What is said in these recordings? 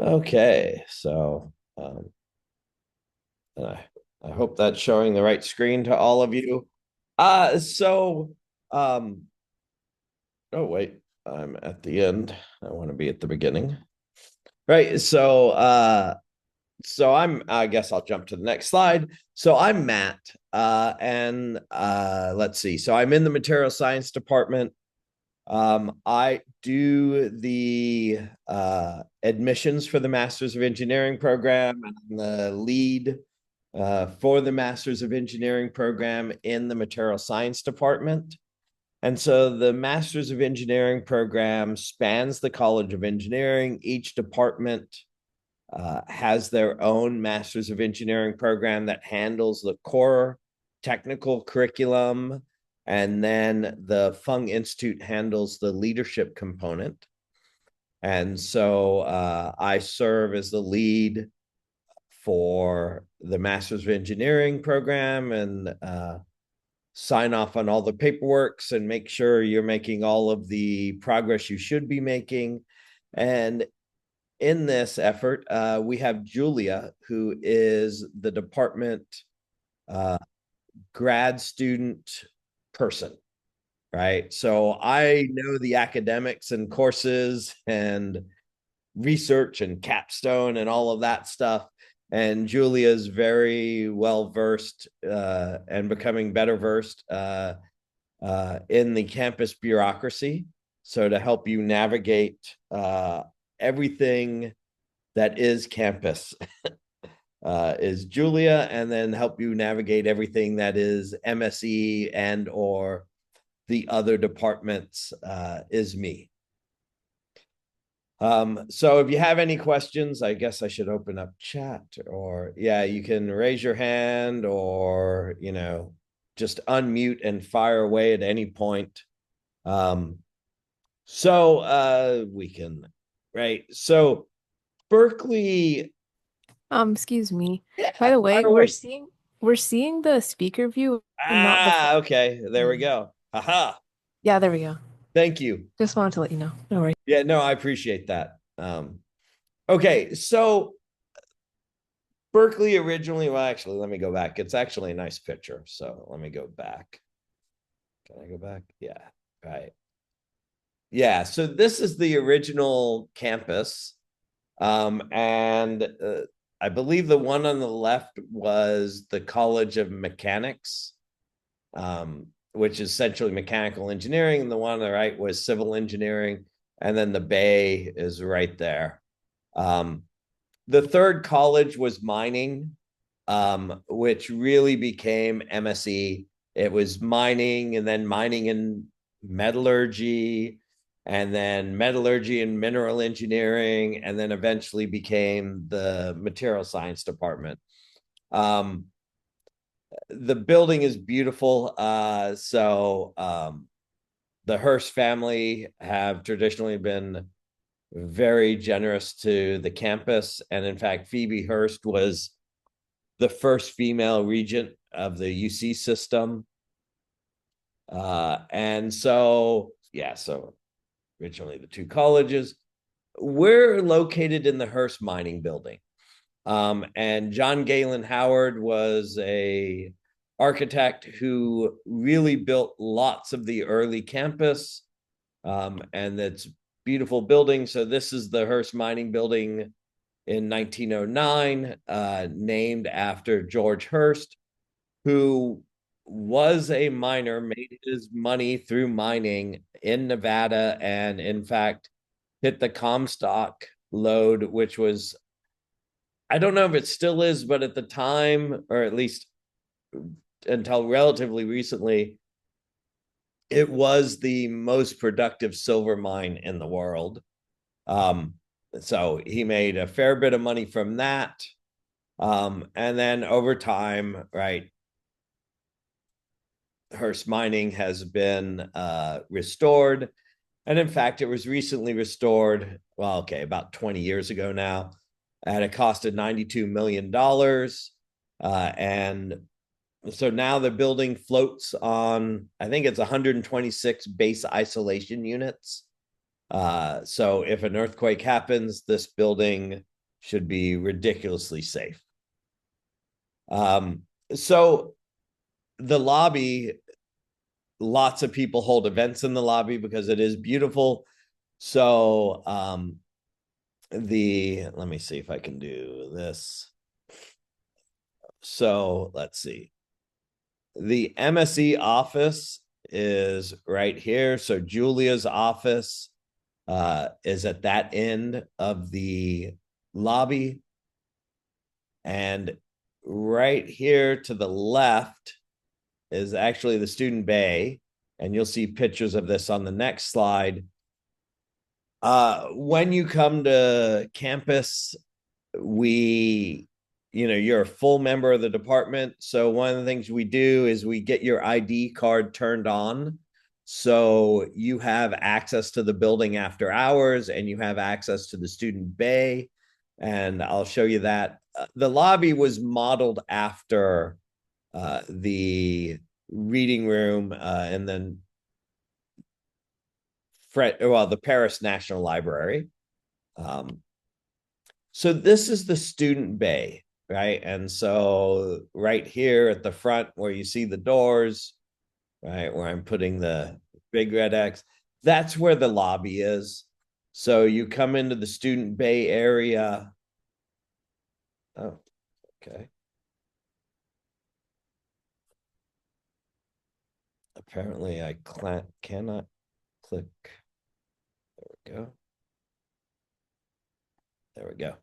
Okay, so and I hope that's showing the right screen to all of you. So um oh wait, I'm at the end. I want to be at the beginning. Right. So I guess I'll jump to the next slide. So I'm Matt, and let's see. So I'm in the material science department. I do the admissions for the Masters of Engineering program, and I'm the lead for the Masters of Engineering program in the Material Science Department. And so the Masters of Engineering program spans the College of Engineering. Each department has their own Masters of Engineering program that handles the core technical curriculum. And then the Fung Institute handles the leadership component. And so I serve as the lead for the Masters of Engineering program and sign off on all the paperworks and make sure you're making all of the progress you should be making. And in this effort, we have Julia, who is the department uh, grad student person, right? So I know the academics and courses and research and capstone and all of that stuff. And Julia's very well versed and becoming better versed in the campus bureaucracy. So to help you navigate everything that is campus is Julia, and then help you navigate everything that is MSE and or the other departments is me. So if you have any questions, I guess I should open up chat, or yeah, you can raise your hand, or just unmute and fire away at any point. So we can, right? So Berkeley, Excuse me. yeah, By the way, fire we're away. seeing the speaker view and not the full Okay, there we screen. go. Haha. Yeah, there we go. Thank you. Just wanted to let you know. No worries. Yeah, no, I appreciate that. Okay, so Berkeley originally, well, actually, let me go back. It's actually a nice picture. So let me go back. Can I go back? Yeah, right. Yeah, so this is the original campus. And I believe the one on the left was the College of Mechanics, which is essentially mechanical engineering. And the one on the right was civil engineering. And then the bay is right there. The third college was mining, which really became MSE. It was mining and then mining and metallurgy, and then metallurgy and mineral engineering, and then eventually became the material science department. Um, the building is beautiful. The Hearst family have traditionally been very generous to the campus. And in fact, Phoebe Hearst was the first female regent of the UC system. And so, yeah, so originally the two colleges. We're located in the Hearst Mining Building. And John Galen Howard was a architect who really built lots of the early campus, and that's beautiful building. So this is the Hearst Mining Building in 1909, named after George Hearst, who was a miner, made his money through mining in Nevada, and in fact hit the Comstock lode, which was, I don't know if it still is, but at the time, or at least until relatively recently, it was the most productive silver mine in the world. Um, so he made a fair bit of money from that. And then over time, right, Hearst Mining has been restored. And in fact, it was recently restored, well, okay, about 20 years ago now, at a cost of $92 million. And so now the building floats on, I think it's 126 base isolation units. So if an earthquake happens, this building should be ridiculously safe. So the lobby, lots of people hold events in the lobby because it is beautiful. So let me see if I can do this. So let's see. The MSE office is right here. So Julia's office is at that end of the lobby. And right here to the left is actually the student bay. And you'll see pictures of this on the next slide. When you come to campus, you're a full member of the department. So one of the things we do is we get your ID card turned on. So you have access to the building after hours and you have access to the student bay. And I'll show you that. The lobby was modeled after the reading room and then the Paris National Library. So this is the student bay, right? And so right here at the front where you see the doors, right, where I'm putting the big red X, that's where the lobby is. So you come into the student bay area. Oh, okay. Apparently I cannot click. There we go. There we go.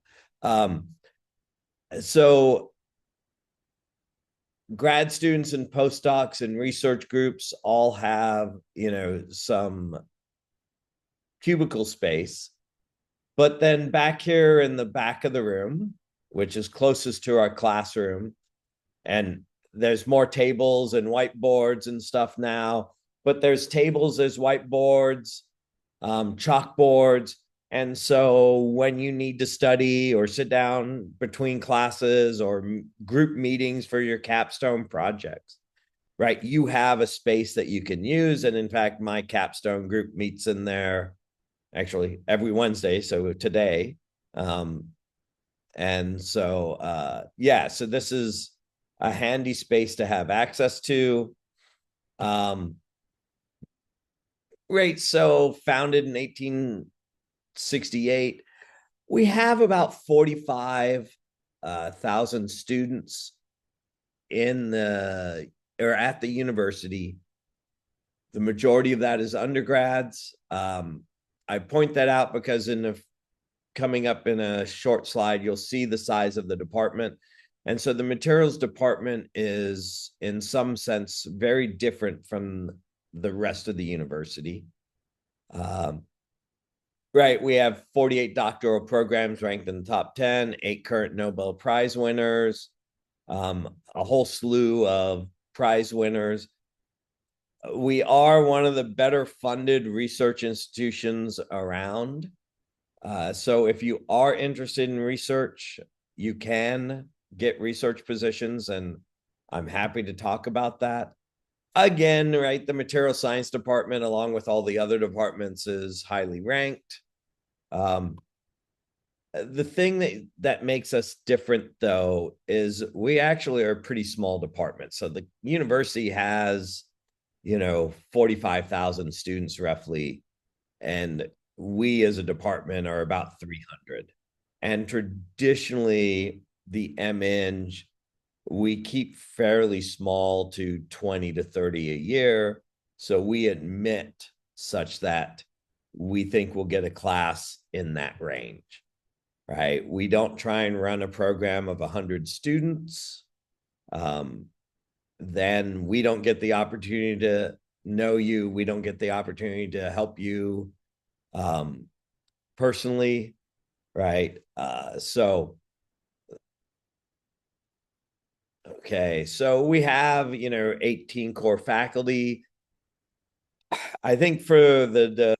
So grad students and postdocs and research groups all have, some cubicle space. But then back here in the back of the room, which is closest to our classroom, and there's more tables and whiteboards and stuff now, but there's tables, there's whiteboards, chalkboards. And so when you need to study or sit down between classes or group meetings for your capstone projects, right, you have a space that you can use. And in fact, my capstone group meets in there actually every Wednesday. So today. And so, so this is a handy space to have access to. Right. So founded in 1868, we have about 45,000 students at the university. The majority of that is undergrads. I point that out because coming up in a short slide, you'll see the size of the department. And so the materials department is, in some sense, very different from the rest of the university. Right, we have 48 doctoral programs ranked in the top 10, 8 current Nobel Prize winners, a whole slew of prize winners. We are one of the better funded research institutions around. So if you are interested in research, you can get research positions, and I'm happy to talk about that. Again, right, the material science department, along with all the other departments, is highly ranked. The thing that makes us different, though, is we actually are a pretty small department. So the university has, 45,000 students roughly, and we as a department are about 300. And traditionally, the MEng, we keep fairly small to 20 to 30 a year. So we admit such that we think we'll get a class in that range, right? We don't try and run a program of 100 students. Then we don't get the opportunity to know you. We don't get the opportunity to help you personally, right? Okay, so we have 18 core faculty. I think for the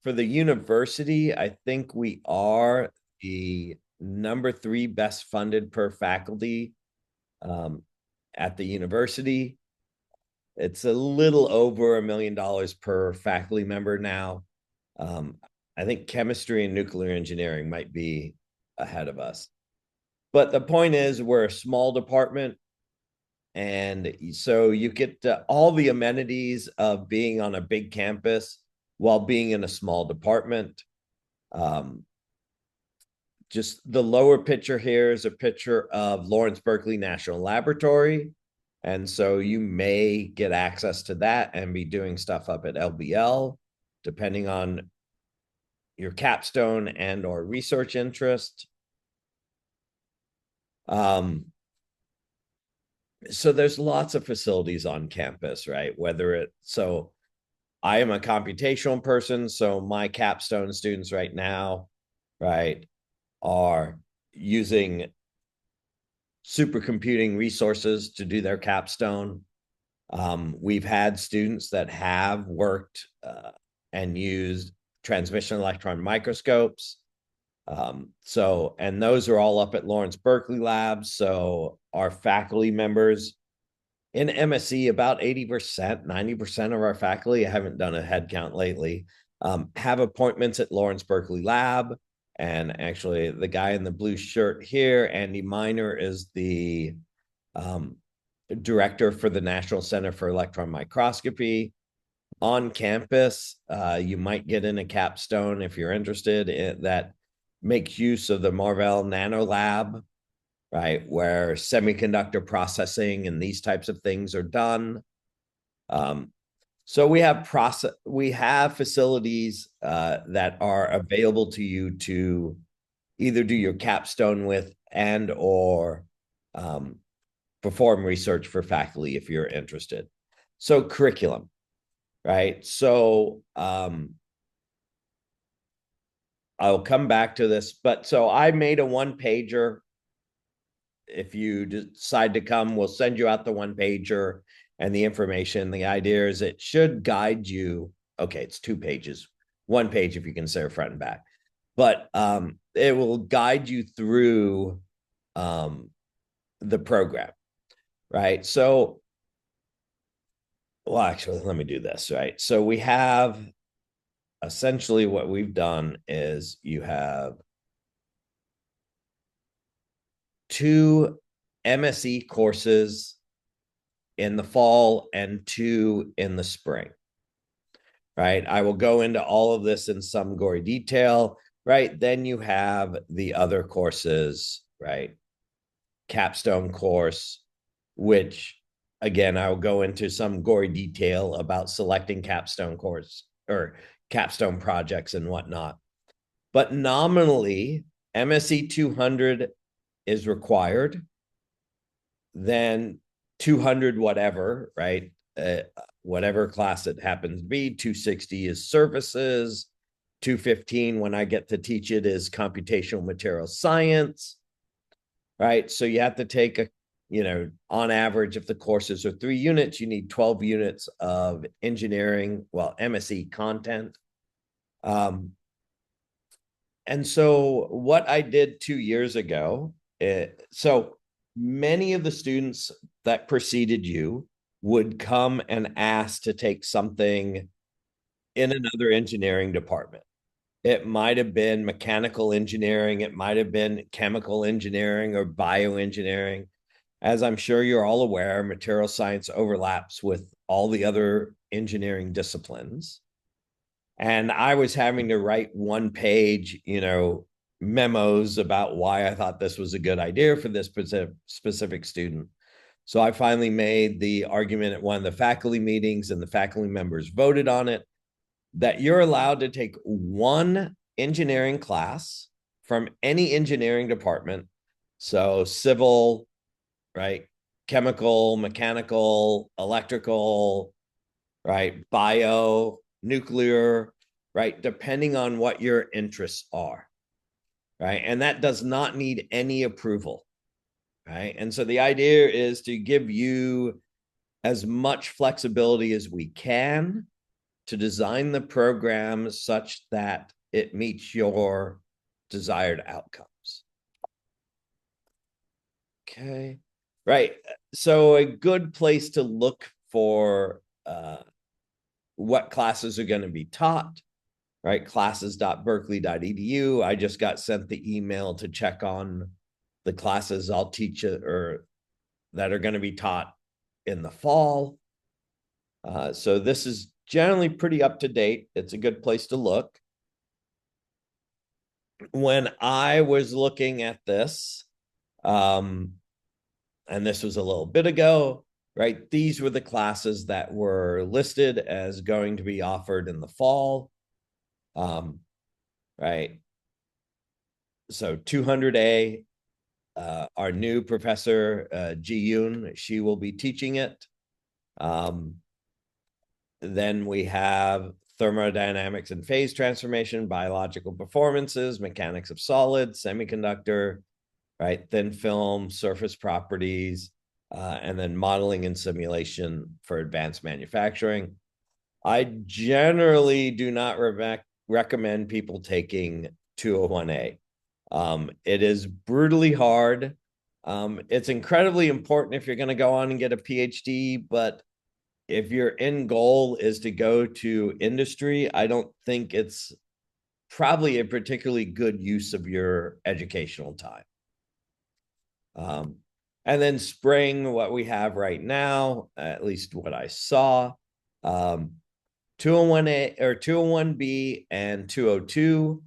university, I think we are the number 3 best funded per faculty at the university. It's a little over $1 million per faculty member now. I think chemistry and nuclear engineering might be ahead of us. But the point is, we're a small department. And so you get all the amenities of being on a big campus while being in a small department. Um, just the lower picture here is a picture of Lawrence Berkeley National Laboratory. And so you may get access to that and be doing stuff up at LBL, depending on your capstone and or research interest. So there's lots of facilities on campus, right? So I am a computational person, so my capstone students right now, right, are using supercomputing resources to do their capstone. We've had students that have worked and used transmission electron microscopes. And those are all up at Lawrence Berkeley Labs. So our faculty members in MSE, about 80%, 90% of our faculty, I haven't done a head count lately, have appointments at Lawrence Berkeley Lab. And actually, the guy in the blue shirt here, Andy Miner, is the director for the National Center for Electron Microscopy. On campus, you might get in a capstone if you're interested that makes use of the Marvell Nano Lab, right, where semiconductor processing and these types of things are done. So we have facilities that are available to you to either do your capstone with and or perform research for faculty if you're interested. So curriculum, right? So I'll come back to this, but so I made a one-pager. If you decide to come, we'll send you out the one pager and the information. The idea is it should guide you. Okay, it's 2 pages, 1 page if you consider front and back, but it will guide you through the program, right? So, well, actually, let me do this, right? So we have essentially what we've done is you have 2 MSE courses in the fall and 2 in the spring, right? I will go into all of this in some gory detail, right? Then you have the other courses, right? Capstone course, which again, I will go into some gory detail about selecting capstone course or capstone projects and whatnot. But nominally, MSE 200 is required. Then 200 whatever, right? Whatever class it happens to be. 260 is services. 215, when I get to teach it, is computational material science, right? So you have to take on average, if the courses are 3 units, you need 12 units of engineering, MSE content. And so what I did 2 years ago, so many of the students that preceded you would come and ask to take something in another engineering department. It might have been mechanical engineering, it might have been chemical engineering or bioengineering. As I'm sure you're all aware, material science overlaps with all the other engineering disciplines. And I was having to write 1-page, memos about why I thought this was a good idea for this specific student. So I finally made the argument at one of the faculty meetings, and the faculty members voted on it, that you're allowed to take 1 engineering class from any engineering department. So civil, right? Chemical, mechanical, electrical, right? Bio, nuclear, right? Depending on what your interests are, right? And that does not need any approval, right? And so the idea is to give you as much flexibility as we can to design the program such that it meets your desired outcomes. Okay, right. So a good place to look for what classes are going to be taught, right? Classes.berkeley.edu. I just got sent the email to check on the classes I'll teach or that are going to be taught in the fall. So this is generally pretty up to date. It's a good place to look. When I was looking at this, and this was a little bit ago, right? These were the classes that were listed as going to be offered in the fall, right? So 200A, our new professor, Ji Yoon, she will be teaching it. Then we have thermodynamics and phase transformation, biological performances, mechanics of solids, semiconductor, right? Thin film, surface properties, and then modeling and simulation for advanced manufacturing. I generally do not recommend people taking 201A. It is brutally hard. It's incredibly important if you're going to go on and get a PhD, but if your end goal is to go to industry, I don't think it's probably a particularly good use of your educational time. And then spring, what we have right now, at least what I saw, 201A or 201B and 202.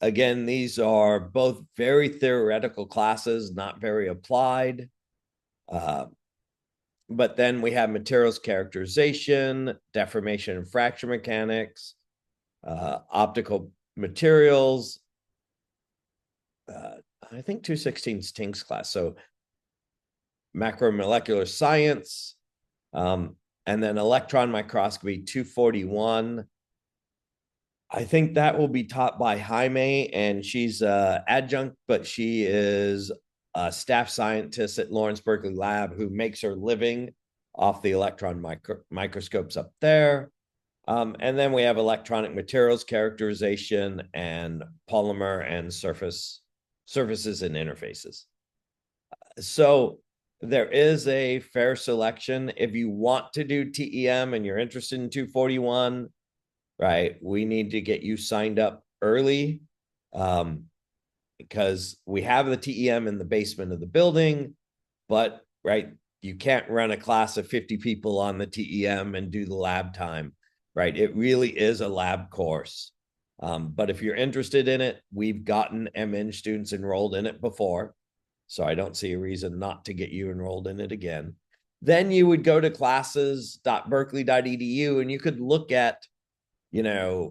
Again, these are both very theoretical classes, not very applied. But then we have materials characterization, deformation and fracture mechanics, optical materials. I think 216 is Tink's class. So macromolecular science, and then electron microscopy 241. I think that will be taught by Jaime, and she's adjunct, but she is a staff scientist at Lawrence Berkeley Lab who makes her living off the electron microscopes up there. And then we have electronic materials characterization and polymer and surfaces and interfaces. So there is a fair selection. If you want to do TEM and you're interested in 241, right, we need to get you signed up early, because we have the TEM in the basement of the building, but right, you can't run a class of 50 people on the TEM and do the lab time, right? It really is a lab course. But if you're interested in it, we've gotten MEng students enrolled in it before, so I don't see a reason not to get you enrolled in it again. Then you would go to classes.berkeley.edu and you could look at,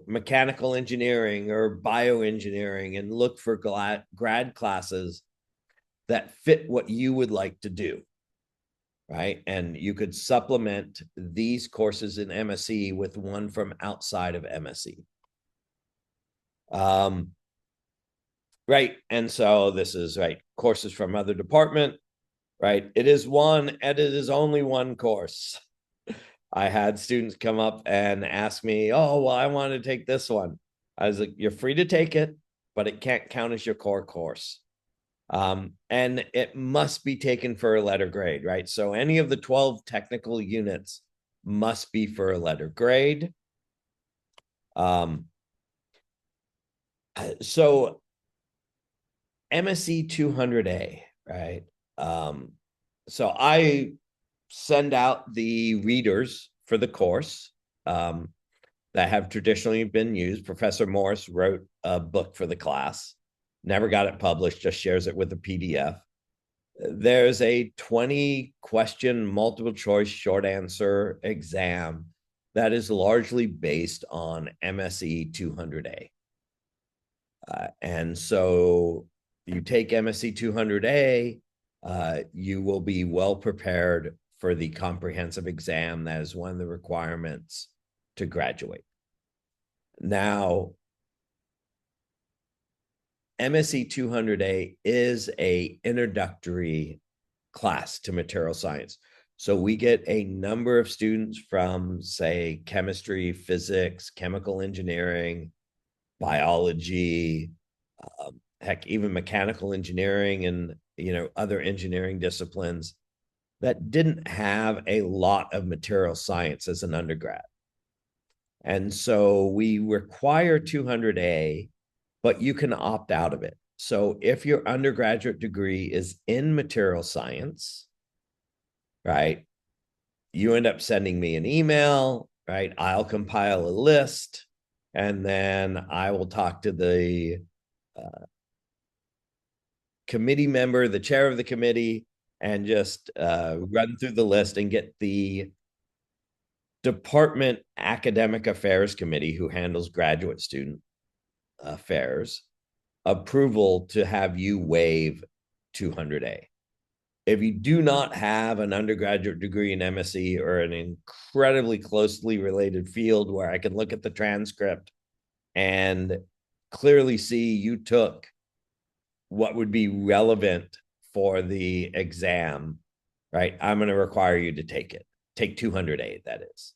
mechanical engineering or bioengineering and look for grad classes that fit what you would like to do, right? And you could supplement these courses in MSE with one from outside of MSE. Right, and so this is, right, courses from other department, right? It is only one course. I had students come up and ask me, oh, well, I want to take this one. I was like, you're free to take it, but it can't count as your core course. And it must be taken for a letter grade, right? So any of the 12 technical units must be for a letter grade. So MSE 200A, right? So I send out the readers for the course that have traditionally been used. Professor Morris wrote a book for the class, never got it published, just shares it with a PDF. There's a 20-question multiple choice short answer exam that is largely based on MSE 200A. And so you take MSE 200A, you will be well prepared for the comprehensive exam. That is one of the requirements to graduate. Now, MSE 200A is an introductory class to material science. So we get a number of students from, say, chemistry, physics, chemical engineering, biology, heck, even mechanical engineering and other engineering disciplines that didn't have a lot of material science as an undergrad. And so we require 200A, but you can opt out of it. So if your undergraduate degree is in material science, right, you end up sending me an email, right? I'll compile a list, and then I will talk to the committee member, the chair of the committee, and just run through the list and get the department academic affairs committee, who handles graduate student affairs, approval to have you waive 200A. If you do not have an undergraduate degree in MSE or an incredibly closely related field where I can look at the transcript and clearly see you took what would be relevant for the exam, right? I'm going to require you to take it. Take 200A, that is.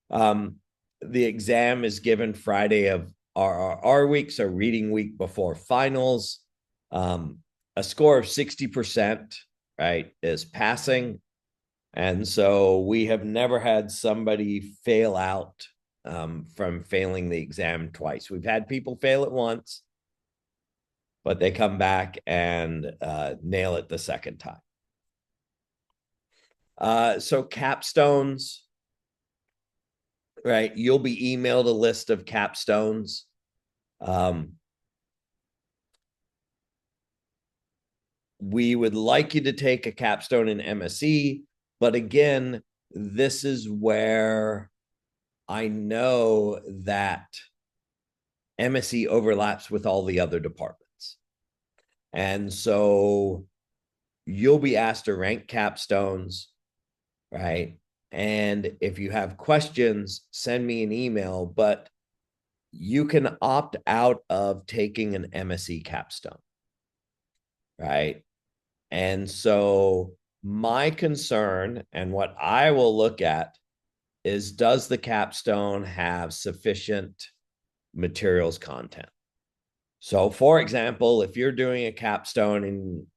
The exam is given Friday of our week, so reading week before finals. A score of 60%, right, is passing. And so we have never had somebody fail out from failing the exam twice. We've had people fail it once, but they come back and nail it the second time. So capstones, right? You'll be emailed a list of capstones. We would like you to take a capstone in MSE, but again, this is where I know that MSE overlaps with all the other departments. And so you'll be asked to rank capstones, right? And if you have questions, send me an email, but you can opt out of taking an MSE capstone, right? And so my concern and what I will look at is, does the capstone have sufficient materials content? So for example, if you're doing a capstone, and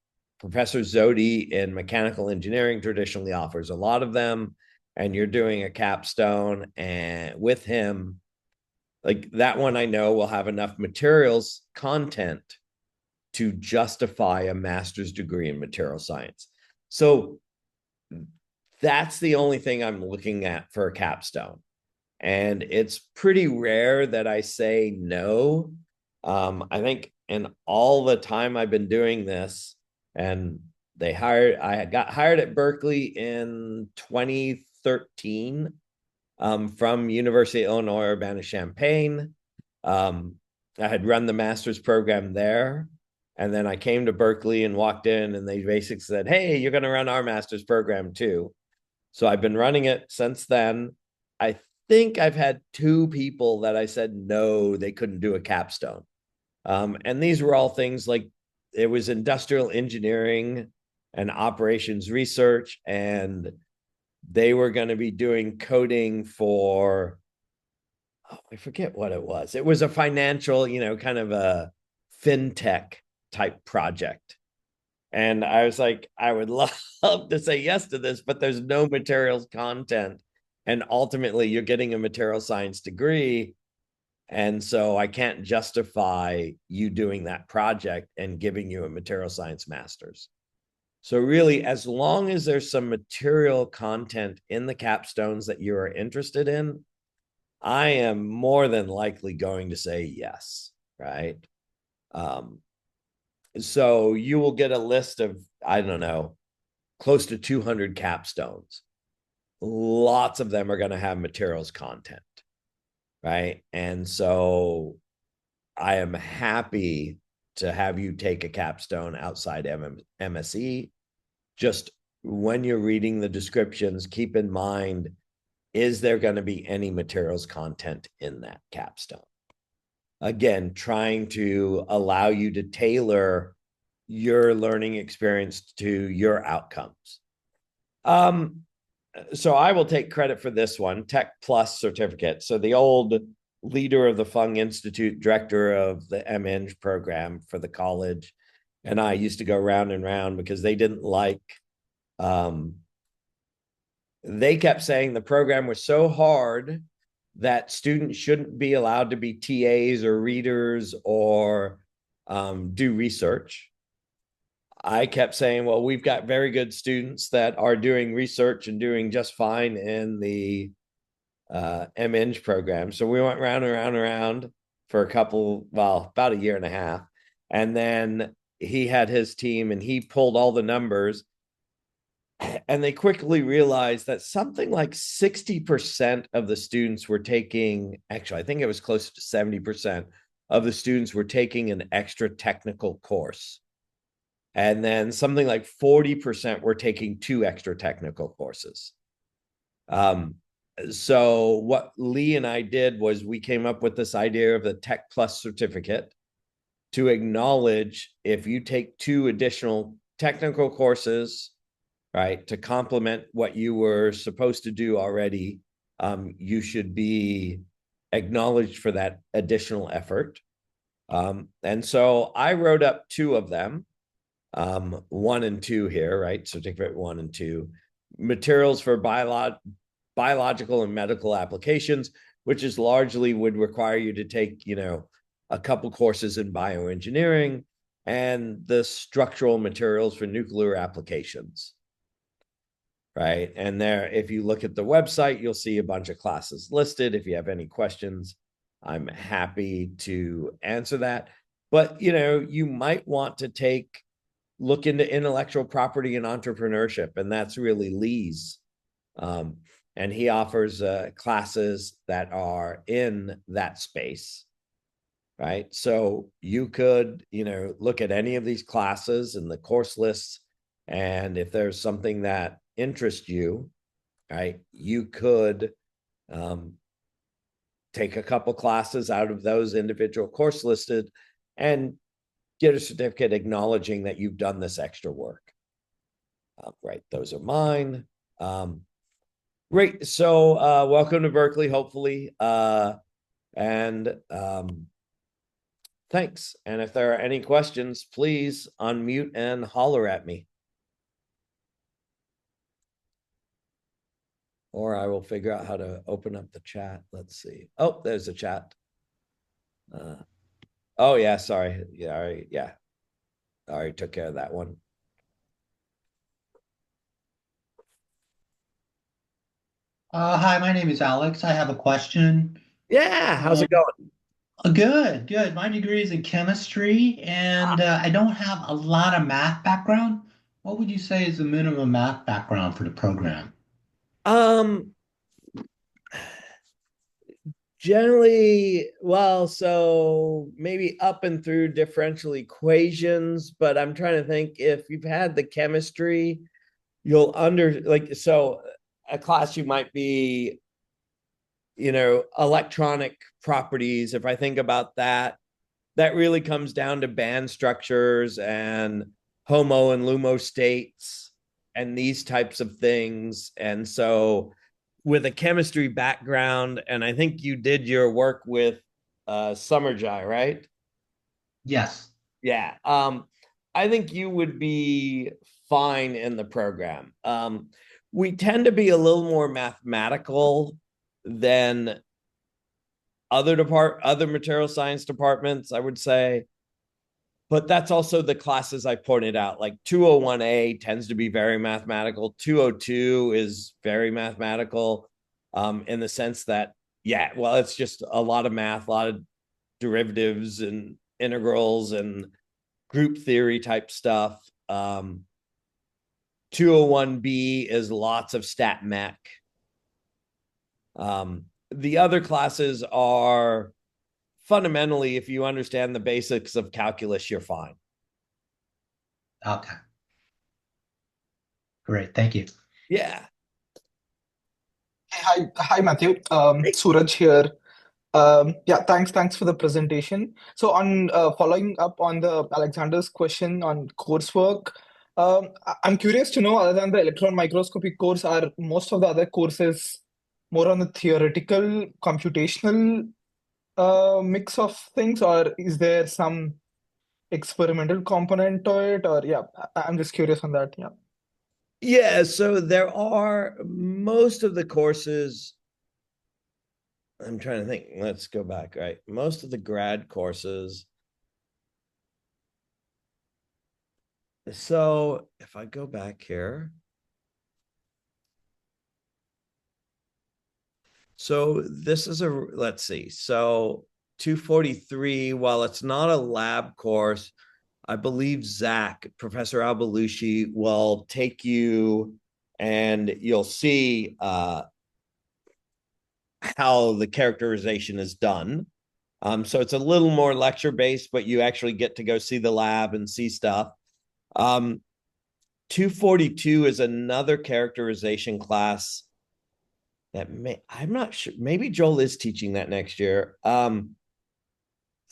Professor Zodi in mechanical engineering traditionally offers a lot of them, and you're doing a capstone and with him, like that one I know will have enough materials content to justify a master's degree in material science. So that's the only thing I'm looking at for a capstone. And it's pretty rare that I say no. I think in all the time I've been doing this, and I got hired at Berkeley in 2013 from University of Illinois Urbana-Champaign. I had run the master's program there. And then I came to Berkeley and walked in, and they basically said, hey, you're going to run our master's program too. So I've been running it since then. I think I've had 2 people that I said no, they couldn't do a capstone. And these were all things like, it was industrial engineering and operations research, and they were going to be doing coding for, I forget what it was. It was a financial, kind of a fintech type project. And I was like, I would love to say yes to this, but there's no materials content. And ultimately, you're getting a material science degree. And so I can't justify you doing that project and giving you a material science master's. So really, as long as there's some material content in the capstones that you are interested in, I am more than likely going to say yes, right? So you will get a list of, I don't know, close to 200 capstones. Lots of them are going to have materials content, right? And so I am happy to have you take a capstone outside MSE. Just when you're reading the descriptions, keep in mind, is there going to be any materials content in that capstone? Again, trying to allow you to tailor your learning experience to your outcomes. So I will take credit for this one, Tech Plus certificate. So the old leader of the Fung Institute, director of the MEng program for the college, and I used to go round and round because they didn't like, they kept saying the program was so hard that students shouldn't be allowed to be TAs or readers or do research. I kept saying, well, we've got very good students that are doing research and doing just fine in the MEng program. So we went round and round and round for about a year and a half. And then he had his team and he pulled all the numbers. And they quickly realized that something like 60% of the students were taking, actually, I think it was close to 70% of the students were taking an extra technical course. And then something like 40% were taking 2 extra technical courses. So what Lee and I did was we came up with this idea of the Tech Plus certificate to acknowledge if you take 2 additional technical courses, right, to complement what you were supposed to do already, you should be acknowledged for that additional effort. And so I wrote up 2 of them, 1 and 2 here, right? Certificate 1 and 2, materials for biological and medical applications, which is largely would require you to take, a couple courses in bioengineering, and the structural materials for nuclear applications. Right. And there, if you look at the website, you'll see a bunch of classes listed. If you have any questions, I'm happy to answer that. But, you might want to look into intellectual property and entrepreneurship. And that's really Lee's. And he offers classes that are in that space. Right. So you could, look at any of these classes and the course lists. And if there's something that interests you, right, you could take a couple classes out of those individual course listed and get a certificate acknowledging that you've done this extra work. Right. Those are mine. Great. So welcome to Berkeley, hopefully. And thanks. And if there are any questions, please unmute and holler at me. Or I will figure out how to open up the chat. Let's see. Oh, there's a chat. Oh, yeah, sorry. Yeah. I already took care of that one. Hi, my name is Alex. I have a question. Yeah, how's it going? Good, good. My degree is in chemistry, and I don't have a lot of math background. What would you say is the minimum math background for the program? Um, Generally, well, so maybe up and through differential equations, but I'm trying to think if you've had the chemistry, you'll so a class you might be, electronic properties. If I think about that, that really comes down to band structures and HOMO and LUMO states and these types of things. And so with a chemistry background, and I think you did your work with Summerjai, right? Yes. Yeah. I think you would be fine in the program. We tend to be a little more mathematical than other material science departments, I would say. But that's also the classes I pointed out. Like 201A tends to be very mathematical. 202 is very mathematical, in the sense that, yeah, well, it's just a lot of math, a lot of derivatives and integrals and group theory type stuff. 201B is lots of stat mech. The other classes are fundamentally, if you understand the basics of calculus, you're fine. Okay. Great. Thank you. Yeah. Hi, Matthew. Suraj here. Yeah, thanks for the presentation. So, on following up on the Alexander's question on coursework, I'm curious to know, other than the electron microscopy course, are most of the other courses more on the theoretical, computational mix of things, or is there some experimental component to it? Or yeah, I'm just curious on that. Yeah. Yeah, so there are most of the courses I'm trying to think. Let's go back, right? Most of the grad courses. So if I go back here. So this is let's see. So 243, while it's not a lab course, I believe Zach, Professor Albelushi, will take you and you'll see how the characterization is done. So it's a little more lecture based, but you actually get to go see the lab and see stuff. 242 is another characterization class that I'm not sure. Maybe Joel is teaching that next year.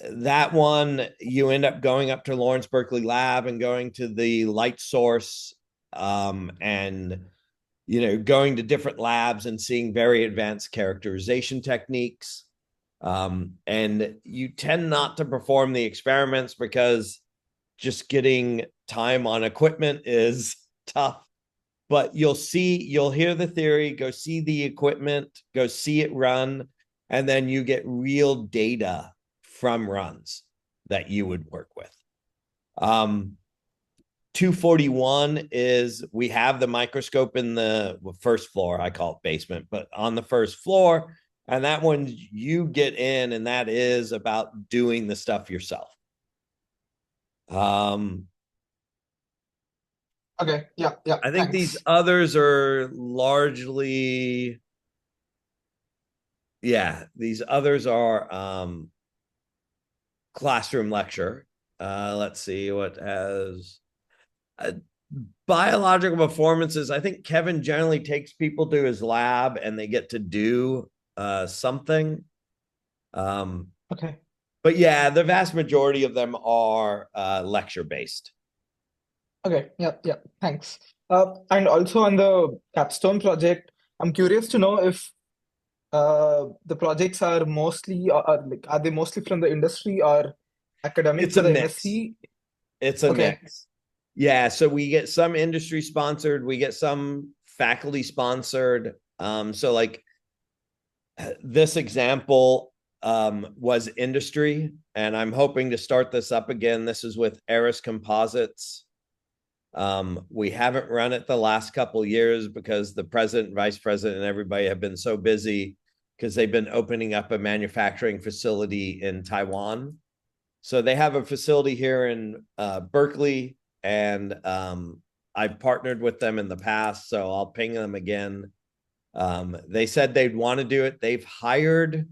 That one, you end up going up to Lawrence Berkeley Lab and going to the light source, and going to different labs and seeing very advanced characterization techniques. And you tend not to perform the experiments because just getting time on equipment is tough. But you'll hear the theory, go see the equipment, go see it run, and then you get real data from runs that you would work with. 241 is we have the microscope in the first floor. I call it basement, but on the first floor. And that one you get in, and that is about doing the stuff yourself. Okay, yeah, I think these thanks. others are largely, these others are classroom lecture. Let's see what has biological performances. I think Kevin generally takes people to his lab and they get to do something. Okay. But yeah, the vast majority of them are lecture based. Okay, yeah, thanks. And also on the capstone project, I'm curious to know if the projects are mostly, are they mostly from the industry or academic It's for a the mix. MSc? It's a Okay, mix. Yeah, so we get some industry sponsored, we get some faculty sponsored. So like this example was industry, and I'm hoping to start this up again. This is with Eris Composites. We haven't run it the last couple of years because the president, vice president, and everybody have been so busy because they've been opening up a manufacturing facility in Taiwan. So they have a facility here in Berkeley, and I've partnered with them in the past, so I'll ping them again. They said they'd want to do it. They've hired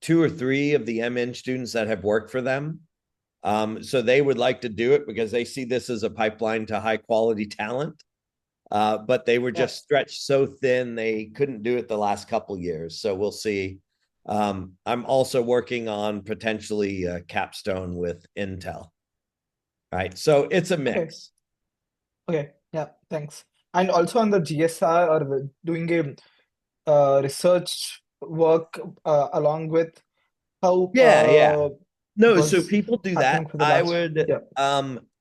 2 or 3 of the MEng students that have worked for them. So they would like to do it because they see this as a pipeline to high quality talent. But they were yeah, just stretched so thin they couldn't do it the last couple years. So we'll see. I'm also working on potentially a capstone with Intel. Right. So it's a okay, mix. yeah, thanks. And also on the GSR or doing a research work along with how Yeah. No, so was people do happening that. for the last, yeah,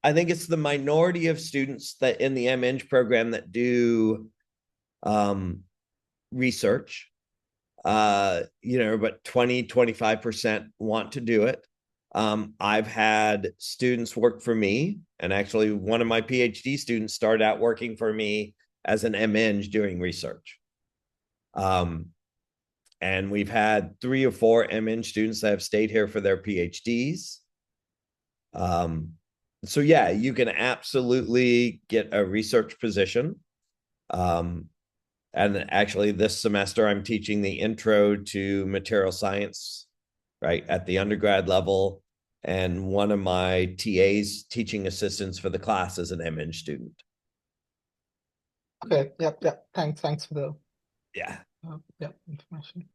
I think it's the minority of students that in the MEng program that do research. But 20-25% want to do it. I've had students work for me, and actually one of my PhD students started out working for me as an MEng doing research. And we've had 3 or 4 MEng students that have stayed here for their PhDs. So yeah, you can absolutely get a research position. And actually, this semester, I'm teaching the intro to material science, right, at the undergrad level. And one of my TAs, teaching assistants for the class, is an MEng student. okay, yeah, thanks for the Yeah. information.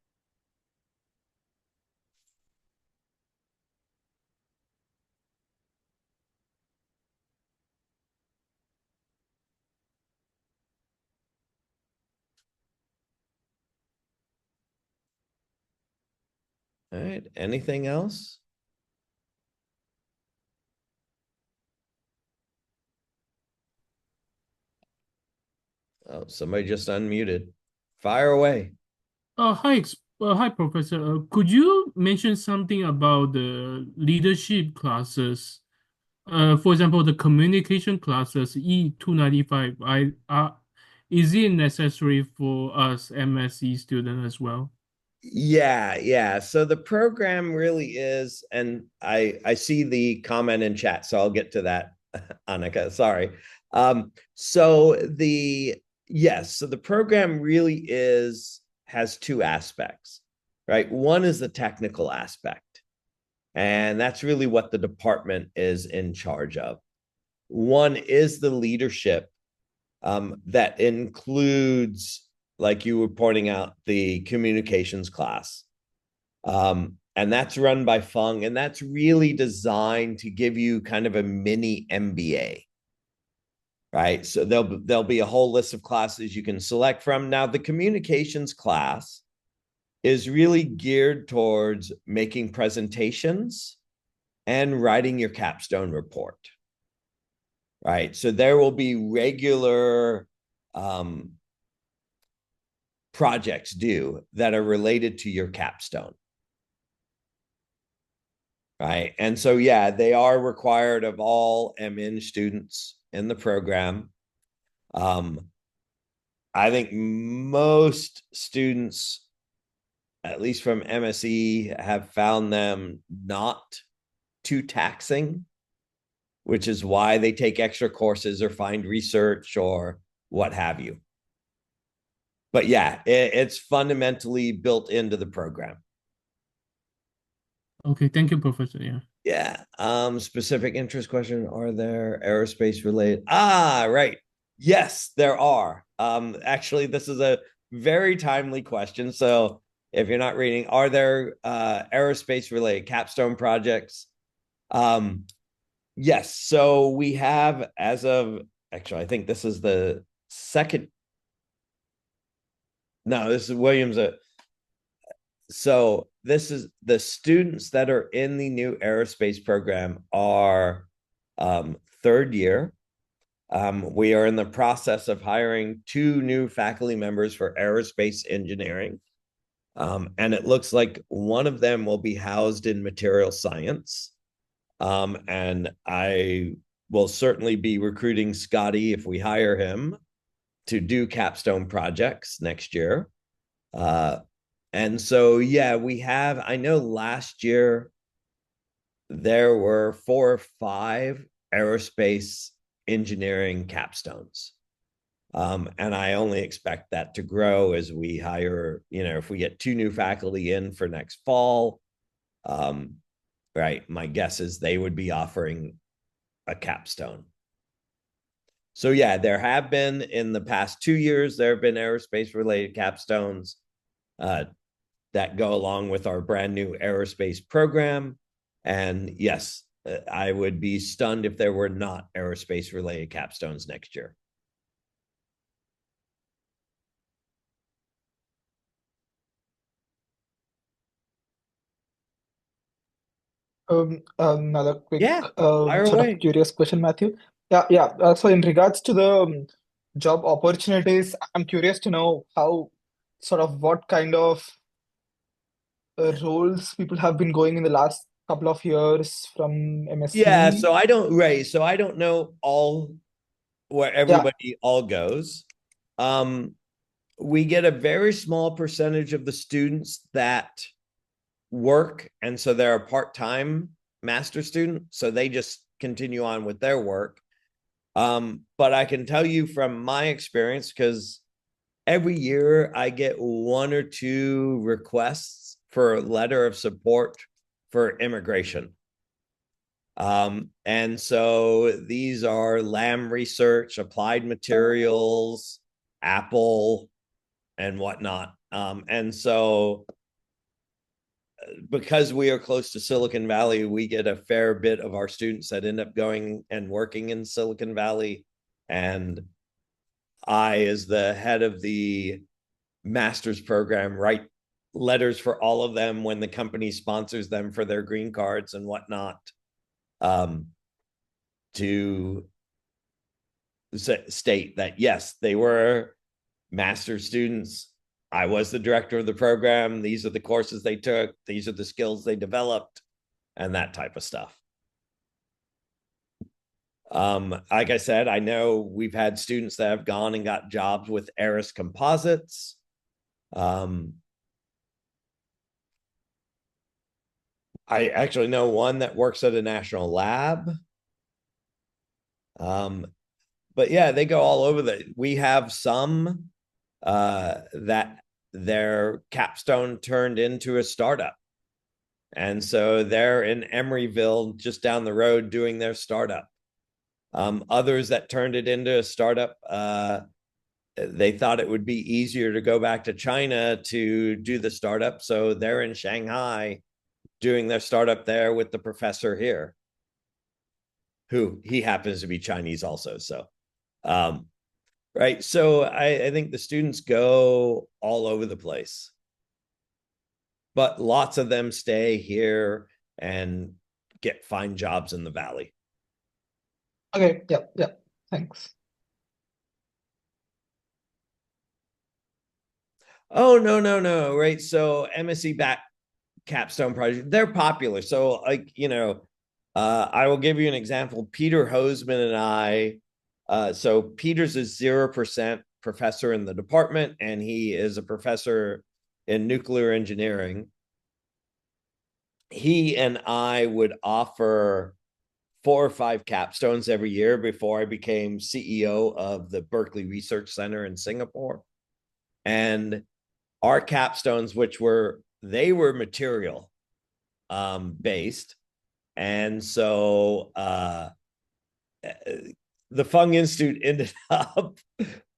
All right. Anything else? Oh, somebody just unmuted. Fire away. Hi, Well, hi, Professor. Could you mention something about the leadership classes? For example, the communication classes E295. Is it necessary for us MSE student as well? Yeah. So the program really is, and I see the comment in chat, so I'll get to that, Annika. Sorry. So the program really has two aspects, right? One is the technical aspect, and that's really what the department is in charge of. One is the leadership, that includes, like you were pointing out, the communications class. And that's run by Fung, and that's really designed to give you kind of a mini MBA, right? So there'll be a whole list of classes you can select from. Now, the communications class is really geared towards making presentations and writing your capstone report, right? So there will be regular projects due that are related to your capstone, right? And so, yeah, they are required of all MEng students in the program. I think most students, at least from MSE, have found them not too taxing, which is why they take extra courses or find research or what have you. But yeah, it's fundamentally built into the program. Okay, thank you, Professor. Yeah. Yeah. Specific interest question. Are there aerospace related? Right. Yes, there are. Actually, this is a very timely question. So if you're not reading, are there aerospace related capstone projects? Yes. So we have, as of, actually, I think this is the second. No, this is Williams. So this is the students that are in the new aerospace program are third year. We are in the process of hiring 2 new faculty members for aerospace engineering. And it looks like one of them will be housed in material science. And I will certainly be recruiting Scotty, if we hire him, to do capstone projects next year. And so, yeah, I know last year there were 4 or 5 aerospace engineering capstones. And I only expect that to grow as we hire, if we get 2 new faculty in for next fall, right, my guess is they would be offering a capstone. So yeah, there have been, in the past 2 years, there have been aerospace related capstones that go along with our brand new aerospace program. And yes, I would be stunned if there were not aerospace related capstones next year. Another quick, Yeah, fire sort of away. curious question, Matthew. Yeah. So in regards to the job opportunities, I'm curious to know what kind of roles people have been going in the last couple of years from Yeah, MSc. so I don't know all where Yeah, everybody all goes. We get a very small percentage of the students that work, and so they're a part-time master student, so they just continue on with their work. But I can tell you from my experience, because every year I get 1 or 2 requests for a letter of support for immigration. And so these are Lam Research, Applied Materials, Apple, and whatnot. And so because we are close to Silicon Valley, we get a fair bit of our students that end up going and working in Silicon Valley. And I, as the head of the master's program, write letters for all of them when the company sponsors them for their green cards and whatnot, to state that yes, they were master students I was the director of the program. These are the courses they took. These are the skills they developed, and that type of stuff. Like I said, I know we've had students that have gone and got jobs with Eris Composites. I actually know one that works at a national lab. But yeah, they go all over we have some that their capstone turned into a startup. And so they're in Emeryville, just down the road, doing their startup. Others that turned it into a startup, they thought it would be easier to go back to China to do the startup. So they're in Shanghai doing their startup there with the professor here, who he happens to be Chinese also. So, right. So I think the students go all over the place, but lots of them stay here and find jobs in the Valley. Okay, yeah, thanks. Oh, no. Right. So MSE back capstone project, they're popular. So like, I will give you an example. Peter Hoseman and I, so Peter's a 0% professor in the department, and he is a professor in nuclear engineering. He and I would offer 4 or 5 capstones every year before I became CEO of the Berkeley Research Center in Singapore. And our capstones, they were material based. And so the Fung Institute ended up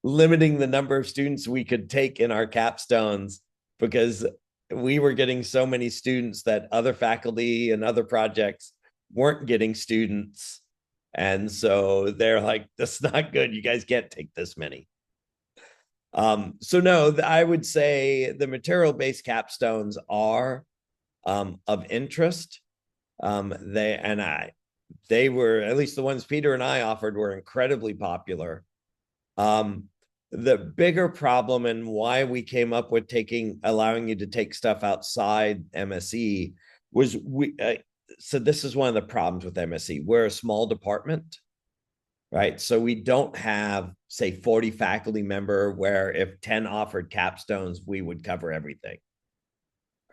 limiting the number of students we could take in our capstones because we were getting so many students that other faculty and other projects weren't getting students. And so they're like, that's not good. You guys can't take this many. So no, I would say the material-based capstones are of interest. They were, at least the ones Peter and I offered, were incredibly popular. The bigger problem and why we came up with allowing you to take stuff outside MSE was so this is one of the problems with MSE. We're a small department, right? So we don't have, say, 40 faculty member where if 10 offered capstones, we would cover everything,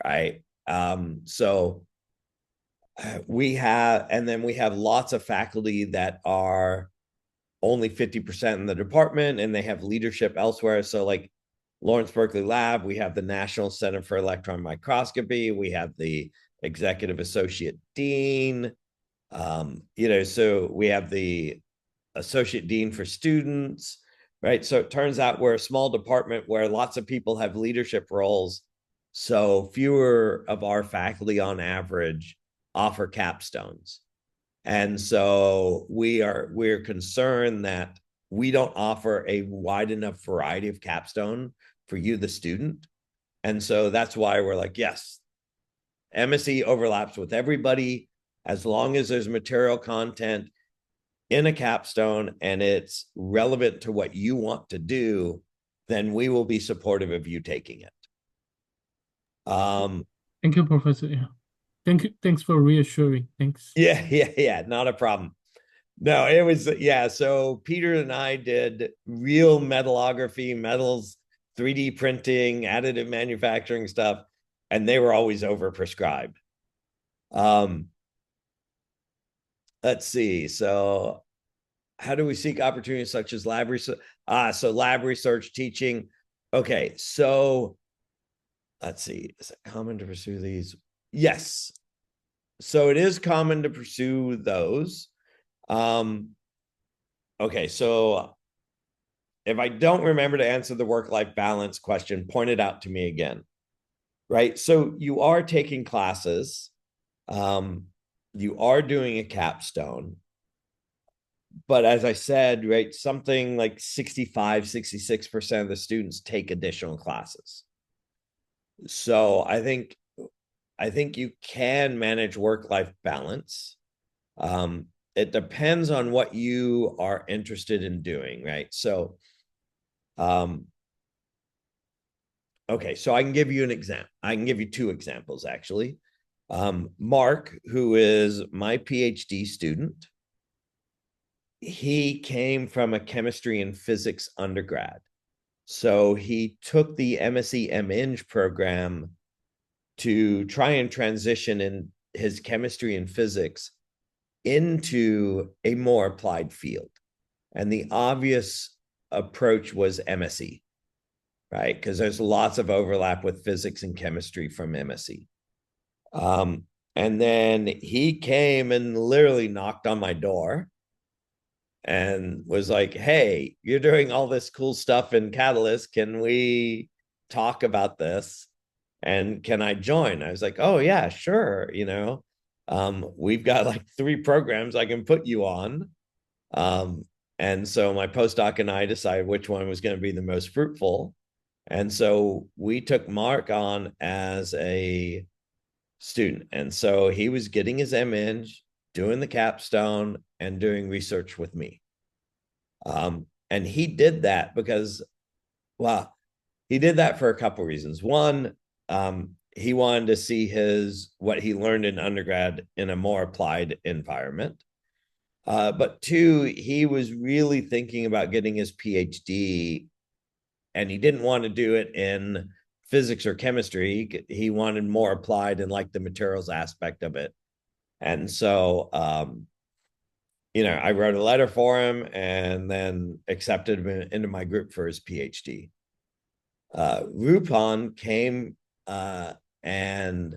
right? So we have lots of faculty that are only 50% in the department and they have leadership elsewhere. So like Lawrence Berkeley Lab, we have the National Center for Electron Microscopy, we have the Executive Associate Dean, so we have the Associate Dean for Students, right? So it turns out we're a small department where lots of people have leadership roles. So fewer of our faculty on average offer capstones. And so we're concerned that we don't offer a wide enough variety of capstone for you, the student. And so that's why we're like, yes, MSE overlaps with everybody as long as there's material content in a capstone and it's relevant to what you want to do, then we will be supportive of you taking it. Thank you, Professor. Yeah. Thank you. Thanks for reassuring. Thanks. Yeah. Not a problem. No, it was, yeah. So Peter and I did real metallography, metals, 3D printing, additive manufacturing stuff, and they were always overprescribed. Let's see. So how do we seek opportunities such as lab research? So lab research, teaching. Okay, so let's see. Is it common to pursue these? Yes. So it is common to pursue those. Okay, so if I don't remember to answer the work-life balance question, point it out to me again. Right? So you are taking classes. You are doing a capstone. But as I said, right, something like 65-66% of the students take additional classes. So I think you can manage work-life balance. It depends on what you are interested in doing, right? So Okay, so I can give you an example. I can give you two examples, actually. Mark, who is my PhD student, he came from a chemistry and physics undergrad. So he took the MSE MEng program to try and transition in his chemistry and physics into a more applied field. And the obvious approach was MSE, right? Because there's lots of overlap with physics and chemistry from MSE. And then he came and literally knocked on my door and was like, hey, you're doing all this cool stuff in Catalyst. Can we talk about this? And can I join? I was like, oh, yeah, sure. We've got like 3 programs I can put you on. And so my postdoc and I decided which one was going to be the most fruitful. And so we took Mark on as a student. And so he was getting his MEng, doing the capstone, and doing research with me. And he did that because, well, he did that for a couple of reasons. One, he wanted to see what he learned in undergrad in a more applied environment. But 2, he was really thinking about getting his PhD, and he didn't want to do it in physics or chemistry. He wanted more applied and like the materials aspect of it. And so, I wrote a letter for him and then accepted him into my group for his PhD. Rupon came and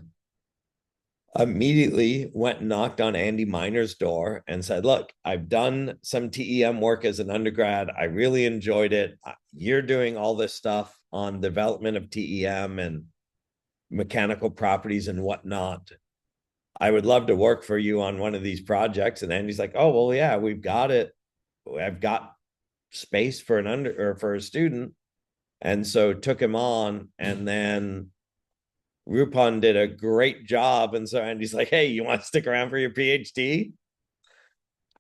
immediately went and knocked on Andy Miner's door and said, look, I've done some TEM work as an undergrad. I really enjoyed it. You're doing all this stuff on development of TEM and mechanical properties and whatnot. I would love to work for you on one of these projects. And Andy's like, oh, well, yeah, we've got it. I've got space for for a student. And so took him on, and then Rupon did a great job. And so Andy's like, hey, you want to stick around for your PhD?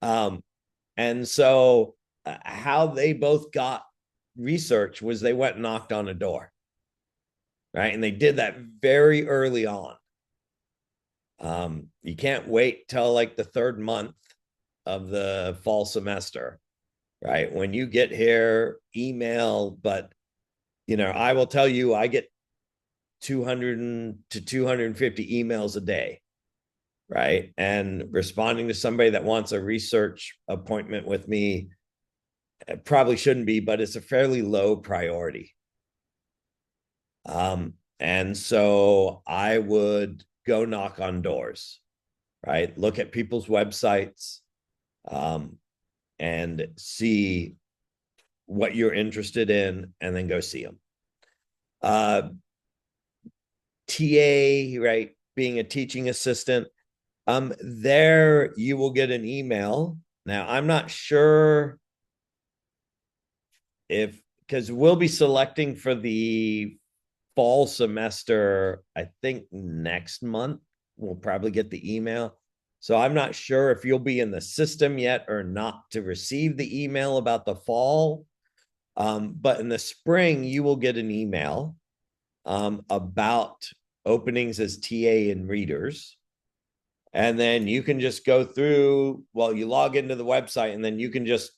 And so how they both got research was they went and knocked on a door, right? And they did that very early on. You can't wait till like the 3rd month of the fall semester, right? When you get here, email, but I will tell you, I get 200 to 250 emails a day, right? And responding to somebody that wants a research appointment with me, it probably shouldn't be, but it's a fairly low priority. And so I would go knock on doors, right? Look at people's websites, and see what you're interested in, and then go see them. TA, right? Being a teaching assistant, there you will get an email. Now, I'm not sure because we'll be selecting for the fall semester, I think next month, we'll probably get the email. So I'm not sure if you'll be in the system yet or not to receive the email about the fall. But in the spring, you will get an email about openings as TA and readers. And then you can just go through, you log into the website, and then you can just,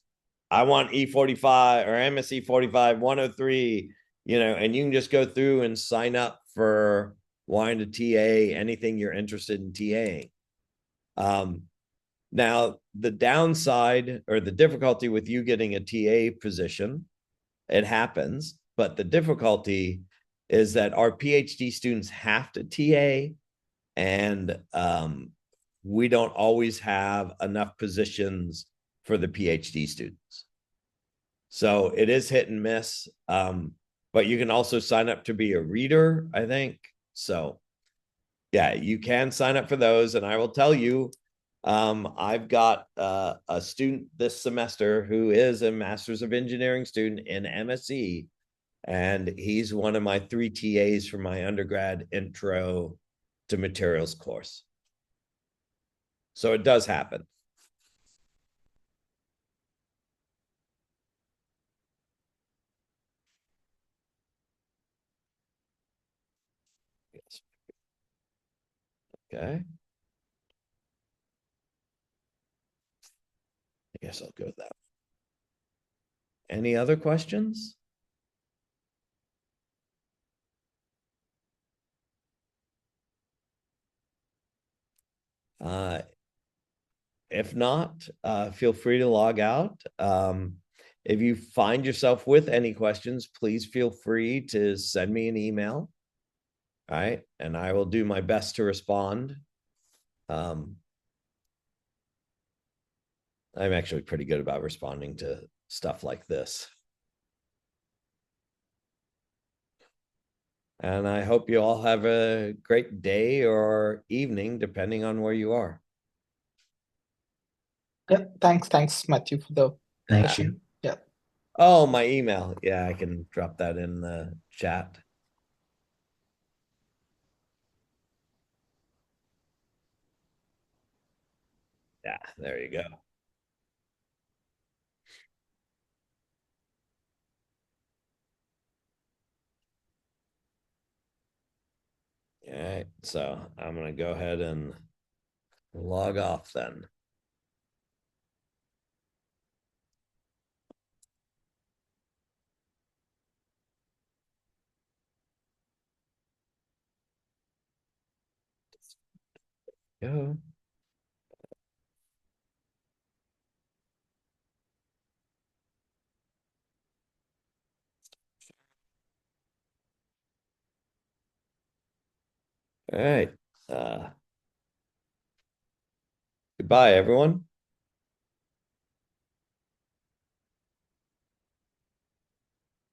I want E45 or MSE 45, 103, and you can just go through and sign up for wanting to TA anything you're interested in TAing. Now, the downside or the difficulty with you getting a TA position, it happens, but the difficulty is that our PhD students have to TA, and we don't always have enough positions for the PhD students. So it is hit and miss, but you can also sign up to be a reader, I think. So yeah, you can sign up for those. And I will tell you, I've got a student this semester who is a Master's of Engineering student in MSE, and he's one of my 3 TAs for my undergrad intro to materials course. So it does happen. Okay. I guess I'll go with that. Any other questions? If not, feel free to log out. If you find yourself with any questions, please feel free to send me an email. All right. And I will do my best to respond. I'm actually pretty good about responding to stuff like this. And I hope you all have a great day or evening, depending on where you are. Yeah, thanks, Matthew, for the Thank session. you. Yeah. Oh, my email. Yeah, I can drop that in the chat. Yeah, there you go. All right, so I'm going to go ahead and log off then. Go. All right. Goodbye, everyone.